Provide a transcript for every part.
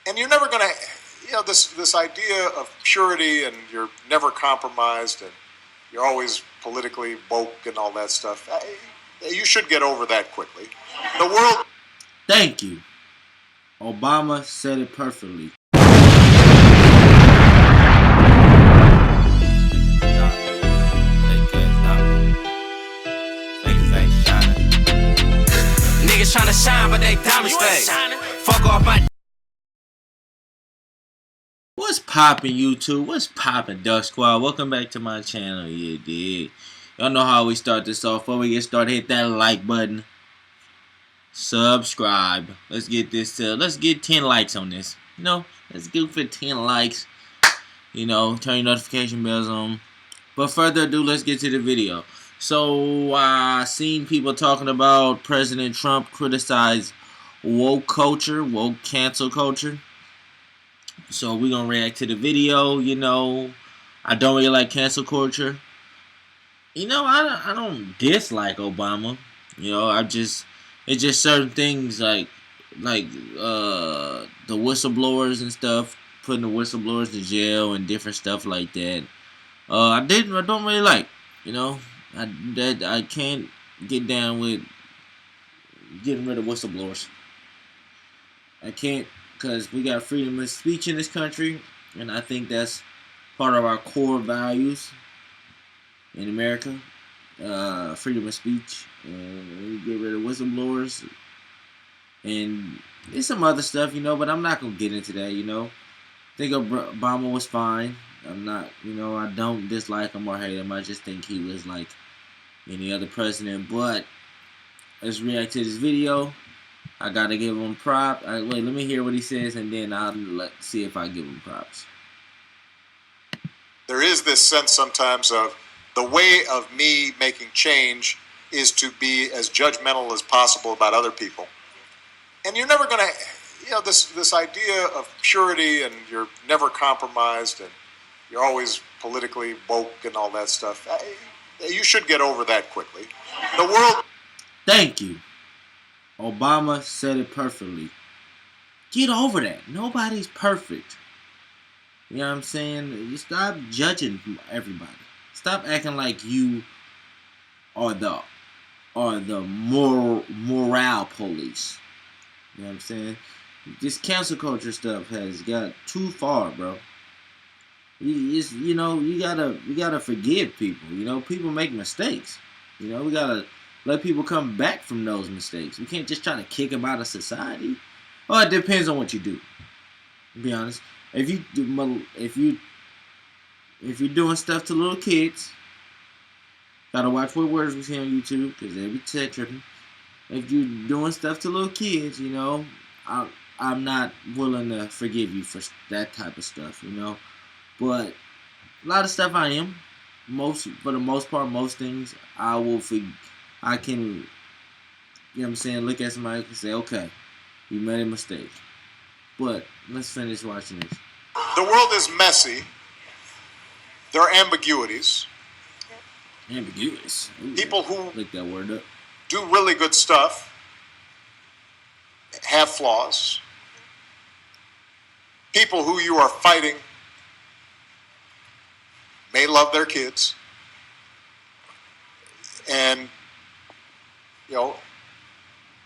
And you're never going to, this idea of purity and you're never compromised and you're always politically woke and all that stuff. You should get over that quickly. The world. Thank you. Obama said it perfectly. Niggas tryna shine, but they diamonds fake. Fuck off my. What's poppin', YouTube? What's poppin', Duck Squad? Welcome back to my channel. Yeah, dig. Y'all know how we start this off. Before we get started, hit that like button. Subscribe. Let's get 10 likes on this. Let's go for 10 likes. Turn your notification bells on. But further ado, let's get to the video. So, I seen people talking about President Trump criticize woke culture, woke cancel culture. So, we're going to react to the video. I don't really like cancel culture. I don't dislike Obama. It's just certain things like the whistleblowers and stuff, putting the whistleblowers in jail and different stuff like that. I don't really like. I can't get down with getting rid of whistleblowers. I can't, because we got freedom of speech in this country, and I think that's part of our core values in America. Freedom of speech, and we get rid of whistleblowers, and there's some other stuff, but I'm not gonna get into that. I think Obama was fine. I'm not, I don't dislike him or hate him. I just think he was like any other president. But let's react to this video. I gotta give him props. Wait, let me hear what he says, and then I'll see if I give him props. There is this sense sometimes of the way of me making change is to be as judgmental as possible about other people. And you're never going to, this idea of purity and you're never compromised and you're always politically woke and all that stuff. You should get over that quickly. The world. Thank you. Obama said it perfectly. Get over that. Nobody's perfect. You know what I'm saying? You stop judging everybody. Stop acting like you are the morale police. You know what I'm saying? This cancel culture stuff has got too far, bro. You gotta forgive people. People make mistakes. We gotta let people come back from those mistakes. We can't just try to kick them out of society. Well, it depends on what you do. To be honest, if you're doing stuff to little kids, gotta watch what words we say on YouTube, because they be tech tripping. If you're doing stuff to little kids, I'm not willing to forgive you for that type of stuff, But a lot of stuff I am. For the most part, most things I can, look at somebody and say, okay, you made a mistake. But let's finish watching this. The world is messy. There are ambiguities. Ambiguous. Ooh, people who look that word up. Do really good stuff have flaws. People who you are fighting may love their kids and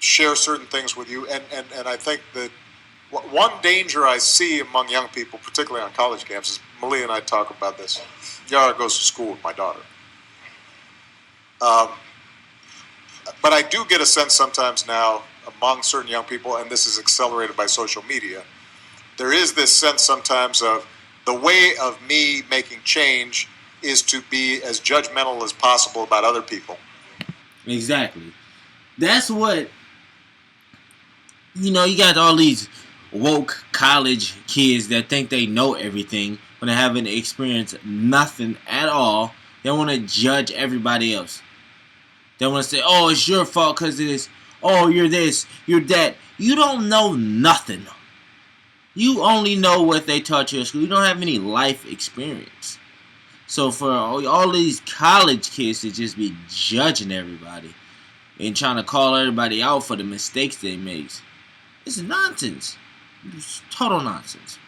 share certain things with you. And I think that one danger I see among young people, particularly on college campuses, Malia and I talk about this. Yara goes to school with my daughter. But I do get a sense sometimes now among certain young people, and this is accelerated by social media, there is this sense sometimes of the way of me making change is to be as judgmental as possible about other people. Exactly. That's what, you got all these woke college kids that think they know everything when they haven't experienced nothing at all. They want to judge everybody else. They want to say, oh, it's your fault because of this. Oh, you're this, you're that. You don't know nothing. You only know what they taught you at school. You don't have any life experience. So for all these college kids to just be judging everybody and trying to call everybody out for the mistakes they make, it's nonsense. It's total nonsense.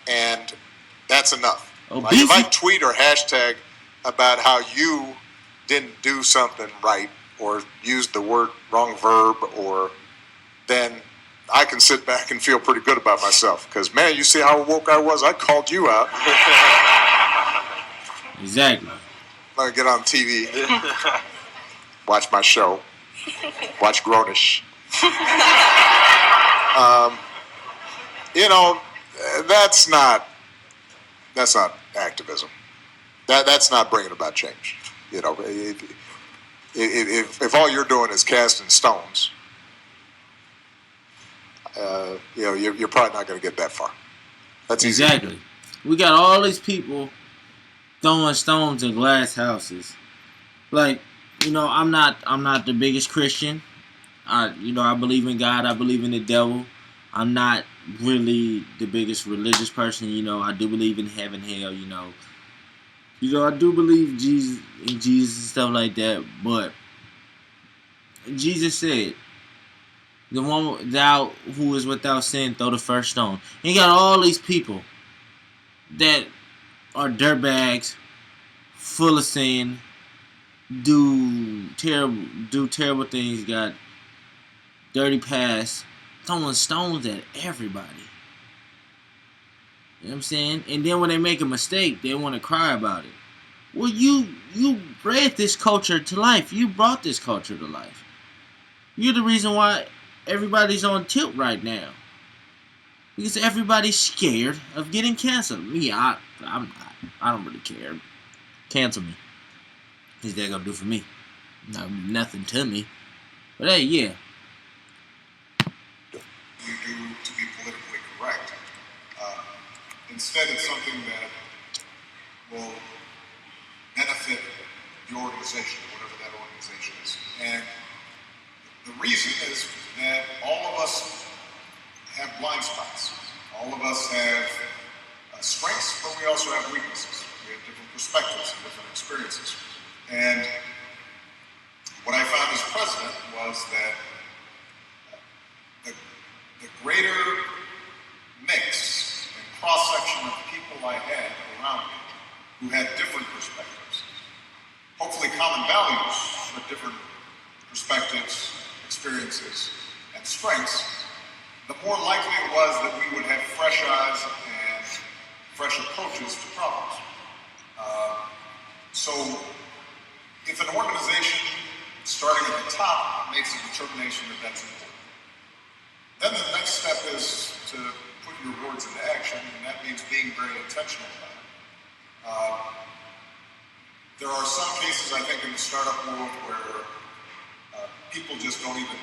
And that's enough. Like Obesity. if I tweet or hashtag about how you didn't do something right or used the wrong verb, or then I can sit back and feel pretty good about myself because, man, you see how woke I was? I called you out. Exactly. I'm going to get on TV, watch my show, watch Grownish. You know, that's not activism. That's not bringing about change. You know, if all you're doing is casting stones, you know, you're probably not going to get that far. That's easy. Exactly. We got all these people throwing stones in glass houses. Like, you know, I'm not the biggest Christian. I believe in God. I believe in the devil. I'm not really the biggest religious person. You know, I do believe in heaven, hell. You know, I do believe in Jesus and stuff like that. But Jesus said, "The one thou who is without sin, throw the first stone." And you got all these people that are dirtbags, full of sin, do terrible things, got dirty past, throwing stones at everybody. You know what I'm saying? And then when they make a mistake, they want to cry about it. Well, you bred this culture to life. You brought this culture to life. You're the reason why everybody's on tilt right now. Because everybody's scared of getting canceled. Me, I'm not. I don't really care. Cancel me. What's that gonna do for me? Nothing to me. But hey, yeah. You do to be politically correct. Instead, it's something that will benefit the organization, whatever that organization is. And the reason is that all of us have blind spots. All of us have strengths, but we also have weaknesses. We have different perspectives and different experiences. And what I found as president was that the greater mix and cross-section of people I had around me who had different perspectives, hopefully common values, but different perspectives, experiences, and strengths, the more likely it was that we would have fresh eyes and fresh approaches to problems. So if an organization starting at the top makes a determination that that's important, then the next step is to put your words into action, and that means being very intentional about it. There are some cases, I think, in the startup world where people just don't even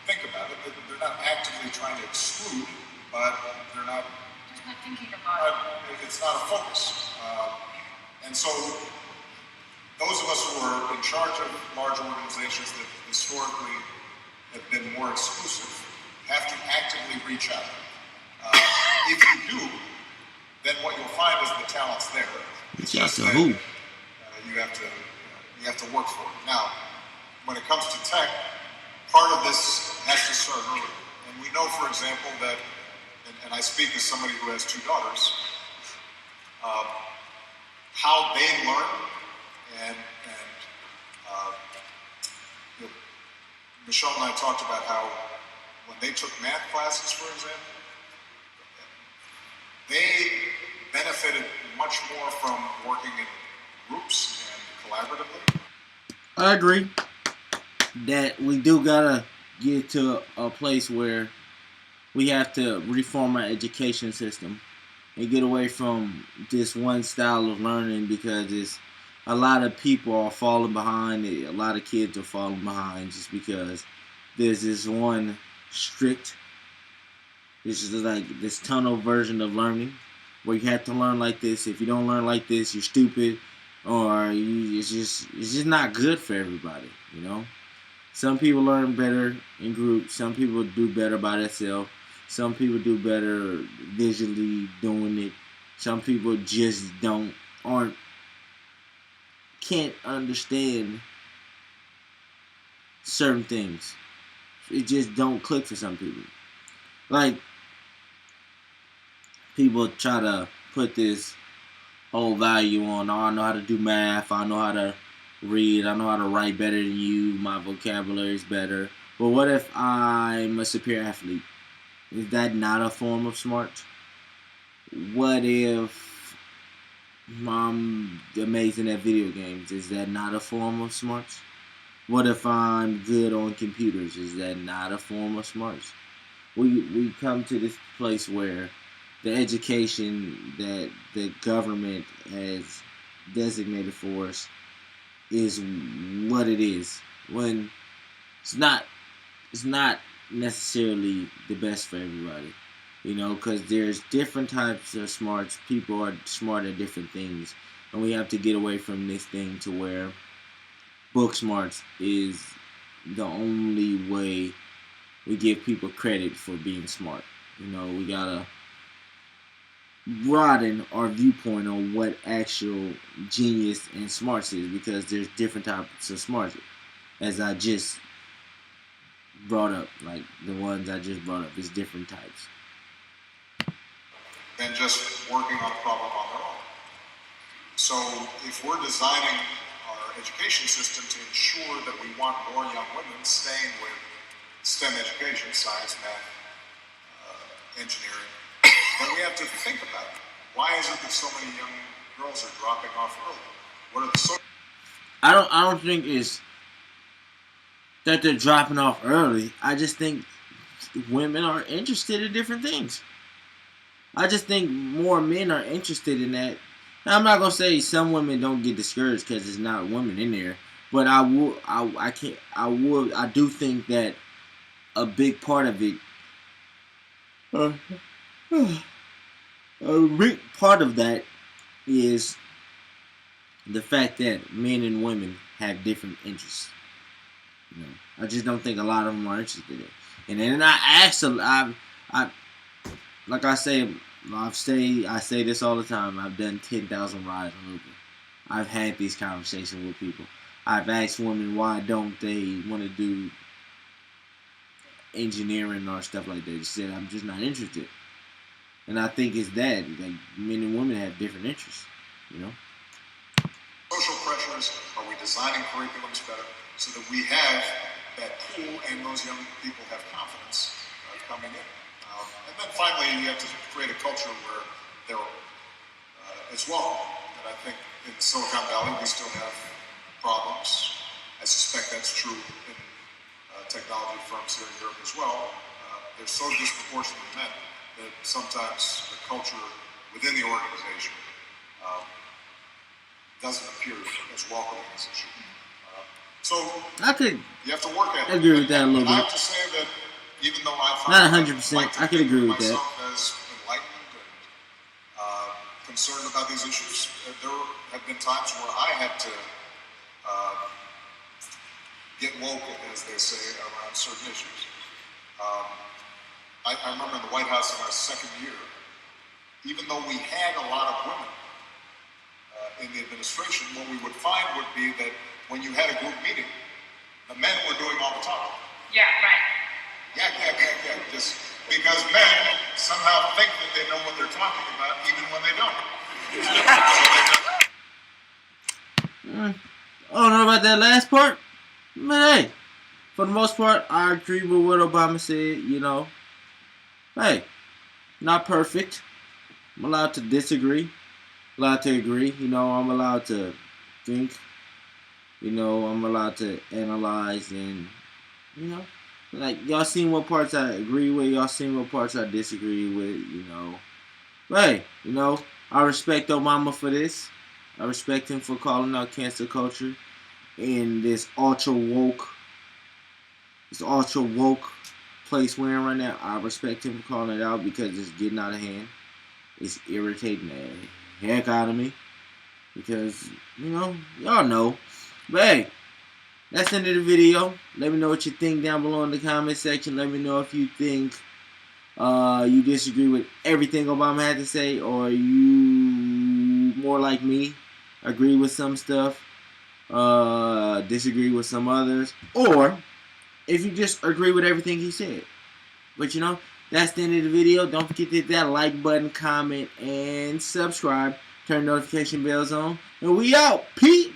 think about it. They're not actively trying to exclude, but they're not thinking about it. It's not a focus. And so those of us who are in charge of large organizations that historically have been more exclusive have to actively reach out. If you do, then what you'll find is the talent's there. It's Reach out just to that, who? you have to work for it. Now, when it comes to tech, part of this has to start early. And we know, for example, that, and I speak as somebody who has two daughters, how they learn and you know, Michelle and I talked about how when they took math classes, for example, they benefited much more from working in groups and collaboratively. I agree that we do gotta get to a place where we have to reform our education system and get away from this one style of learning, because it's a lot of people are falling behind. A lot of kids are falling behind just because there's this one strict, this is like this tunnel version of learning where you have to learn like this. If you don't learn like this, you're stupid, or it's just not good for everybody. You know, some people learn better in groups. Some people do better by themselves. Some people do better visually doing it. Some people just can't understand certain things. It just don't click for some people. Like, people try to put this whole value on, oh, I know how to do math, I know how to read, I know how to write better than you, my vocabulary is better. But what if I'm a superior athlete? Is that not a form of smarts? What if I'm amazing at video games? Is that not a form of smarts? What if I'm good on computers? Is that not a form of smarts? We come to this place where the education that the government has designated for us is what it is, when it's not necessarily the best for everybody, because there's different types of smarts. People are smart at different things, and we have to get away from this thing to where book smarts is the only way we give people credit for being smart. We gotta broaden our viewpoint on what actual genius and smarts is, because there's different types of smarts, as I just brought up. Like the ones I just brought up is different types. Than just working on a problem on their own. So if we're designing our education system to ensure that we want more young women staying with STEM education, science, math, engineering, then we have to think about it. Why is it that so many young girls are dropping off early? What are the social... I don't think it's that they're dropping off early. I just think women are interested in different things. I just think more men are interested in that. Now, I'm not gonna say some women don't get discouraged because there's not women in there, but I do think that a big part of it, a big part of that is the fact that men and women have different interests. I just don't think a lot of them are interested in it. And then I like I say, I say this all the time. I've done 10,000 rides on Uber. I've had these conversations with people. I've asked women why don't they want to do engineering or stuff like that. They said, I'm just not interested. And I think it's that. Like, men and women have different interests, Social pressures, are we designing curriculums better so that we have that pool and those young people have confidence coming in? And then finally, you have to create a culture where it's welcome. And I think in Silicon Valley, we still have problems. I suspect that's true in technology firms here in Europe as well. They're so disproportionately men that sometimes the culture within the organization doesn't appear as welcoming as it should. So you have to work at it. Agree with that a little and I bit. have to say that even though I Not find 100%. I could agree with that. myself as enlightened and concerned about these issues, there have been times where I had to get woke, as they say, around certain issues. I remember in the White House in our second year, even though we had a lot of women in the administration, what we would find would be that when you had a group meeting, the men were doing all the talking. Yeah, right. Yeah. Just because men somehow think that they know what they're talking about, even when they don't. I don't know about that last part. But hey, for the most part, I agree with what Obama said, Hey, not perfect. I'm allowed to disagree. Allowed to agree. I'm allowed to think. I'm allowed to analyze and, like, y'all seen what parts I agree with. Y'all seen what parts I disagree with, But hey, I respect Obama for this. I respect him for calling out cancel culture in this ultra woke place we're in right now. I respect him for calling it out because it's getting out of hand. It's irritating the heck out of me because y'all know. But hey, that's the end of the video. Let me know what you think down below in the comment section. Let me know if you think you disagree with everything Obama had to say, or you more like me, agree with some stuff, disagree with some others, or if you just agree with everything he said. But That's the end of the video. Don't forget to hit that like button, comment, and subscribe. Turn notification bells on. And we out. Peace.